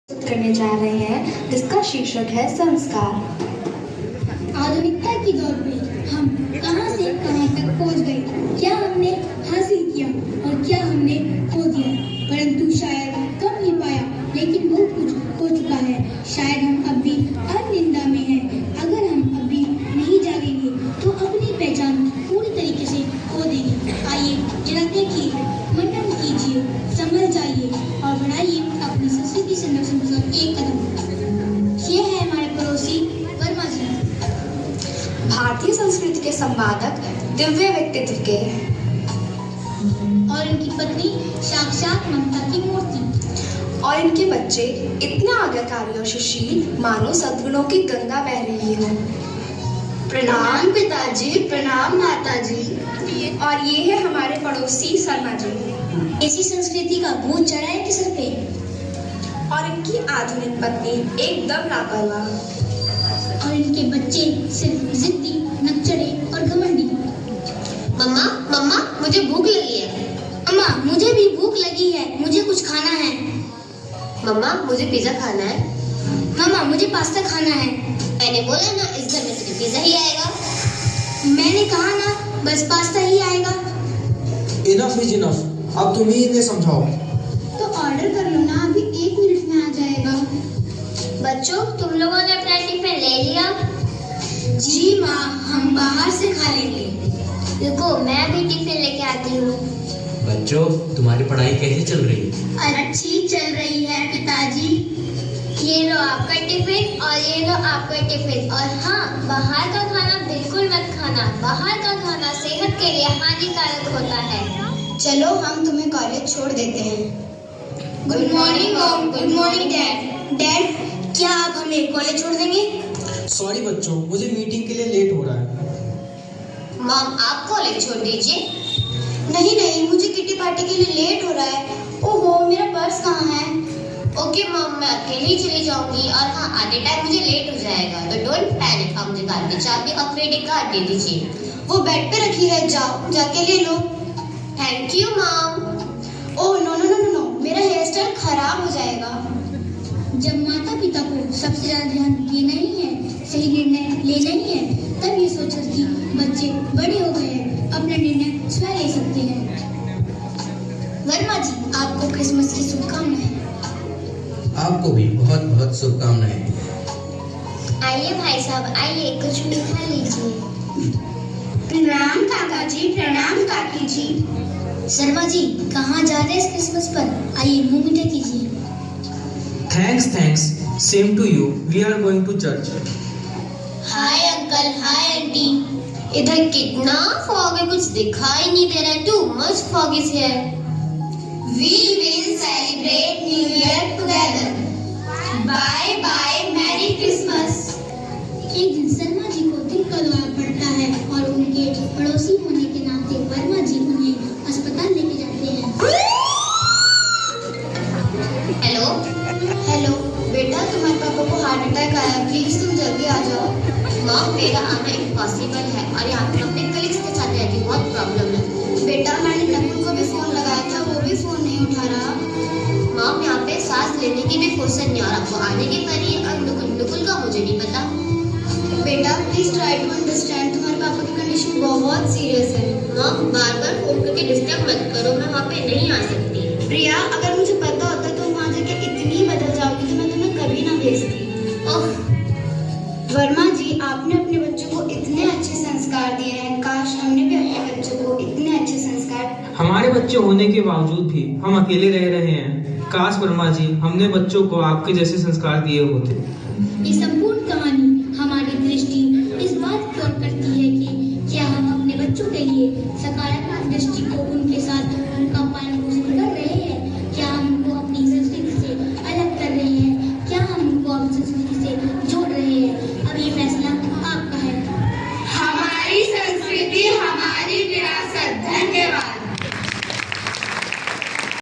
करने जा रहे हैं जिसका शीर्षक है संस्कार। आधुनिकता की दौर में हम कहां से कहां तक पहुंच गए, क्या हमने हासिल किया और क्या हमने खो दिया। परंतु शायद कम ही पाया, लेकिन बहुत कुछ हो चुका है। शायद हम अब भी अनिंदा में हैं। अगर हम अभी नहीं जागेंगे तो अपनी पहचान पूरी तरीके से खो देंगे। आइए जरा देखिए, मनन कीजिए, समझ जाइए और बढ़ाइए अपनी संस्कृति संरक्षण का एक कदम। ये है हमारे पड़ोसी वर्मा जी, भारतीय संस्कृति के संवादक, दिव्य व्यक्तित्व के, और इनकी पत्नी साक्षात ममता की मूर्ति, और इनके बच्चे इतने आज्ञाकारी और सुशील, मानो सद्गुणों की गंगा बह रही हो। प्रणाम पिताजी, प्रणाम माताजी। और ये है हमारे पड़ोसी शर्मा जी। ऐसी संस्कृति का भूत चढ़ा है कि सर पे। और इनकी आधुनिक पत्नी एकदम लापरवाह, और इनके बच्चे सिर्फ जिद्दी, नकचढ़े और घमंडी। मम्मा मम्मा मुझे भूख लगी है। अम्मा मुझे भी भूख लगी है, मुझे कुछ खाना है। मम्मा मुझे पिज्जा खाना है। मम्मा मुझे पास्ता खाना है। मैंने बोला ना इस घर में सिर्फ पिज्जा ही आएगा। मैंने कहा ना बस पास्ता ही आएगा। इनफ इज इनफ, अब तुम ही इन्हें समझाओ। तो ऑर्डर कर लो ना, अभी 1 मिनट में आ जाएगा। बच्चों तुम लोगों ने अपना टिफिन ले लिया? जी माँ, हम बाहर से खा लेंगे। रुको मैं भी टिफिन लेके आती हूँ। बच्चों तुम्हारी पढ़ाई कैसी चल रही है? अच्छी चल रही है पिताजी। ये लो आपका टिफिन और ये लो आपका टिफिन। और हाँ, बाहर का खाना बिल्कुल मत खाना। बाहर का खाना सेहत के लिए हानिकारक होता है। चलो हम तुम्हें कॉलेज छोड़ देते हैं। Good morning mom, good morning dad. Dad, क्या आप हमें कॉलेज छोड़ देंगे? सॉरी बच्चों, मुझे मीटिंग के लिए लेट हो रहा है। मॉम आप कॉलेज छोड़ दीजिए। नहीं नहीं, मुझे किटी पार्टी के लिए लेट हो रहा है। ओहो, मेरा पर्स कहाँ है? ओके मॉम, मैं अकेले ही चली जाऊंगी। और हाँ, आधे टाइम मुझे लेट हो जाएगा, तो डोंट पैनिक। आप मुझे कार की चाबी और क्रेडिट कार्ड दे दीजिए। वो बेड पे रखी है, जाओ जाके ले लो। Thank you mom. Oh no no no no no, मेरा हेयर स्टाइल खराब हो जाएगा। जब माता पिता को सबसे ज्यादा ध्यान देना ही है, सही निर्णय लेना ही है, तब ये सोचकर कि बच्चे बड़े हो गए हैं, अपना निर्णय स्वयं ले सकते हैं। वर्मा जी, आपको क्रिसमस की शुभकामनाएं। आपको भी बहुत बहुत शुभकामनाएं। आइए भाई साहब, आइए कुछ मीठा लीजिए। प्रणाम काका जी, प्रणाम काकी जी। शर्मा जी, कहाँ जा रहे हैं इस क्रिसमस पर? आइए मुंह मीठा कीजिए। Thanks, same to you. We are going to church. Hi uncle, hi aunty. इधर कितना फॉग है, कुछ दिखाई नहीं दे रहा है। Too much fog is here. We will celebrate New Year together. Bye bye, Merry Christmas. एक दिन शर्मा जी को दिल का दौरा पड़ता है और उनके पड़ोसी होने के नाते वर्मा जी उन्हें अस्पताल लेके जाते हैं। हेलो हेलो बेटा, तुम्हारे पापा को हार्ट अटैक आया, प्लीज तुम जल्दी आ जाओ। मॉम, मेरा आना इम्पॉसिबल है और यहाँ पे अपने कलीग्स के साथ रहती बहुत प्रॉब्लम है। बेटा, मैंने नकुल को भी फोन लगाया था, वो भी फोन नहीं उठा रहा। मॉम, यहाँ पे सांस लेने की भी फुर्सत नहीं और आपको आने की पड़ी है। और नुकुल का मुझे नहीं पता। बेटा प्लीज ट्राई टू अंडरस्टैंड, तुम्हारे पापा की कंडीशन बहुत सीरियस है। मॉम, बार बार फोन करके डिस्टर्ब मत करो, मैं वहाँ पे नहीं आ सकती। प्रिया, अगर मुझे पता होता तो वहाँ जाके इतनी बदल जाओगी तो मैं तुम्हें कभी ना भेजती। ओह वर्मा जी, आपने अपने बच्चों को इतने अच्छे संस्कार दिए हैं, काश हमने भी अपने बच्चों को इतने अच्छे संस्कार। हमारे बच्चे होने के बावजूद भी हम अकेले रह रहे हैं। काश वर्मा जी, हमने बच्चों को आपके जैसे संस्कार दिए होते। ये संपूर्ण कहानी हमारी दृष्टि इस बात की ओर करती है कि क्या हम अपने बच्चों के लिए सकारात्मक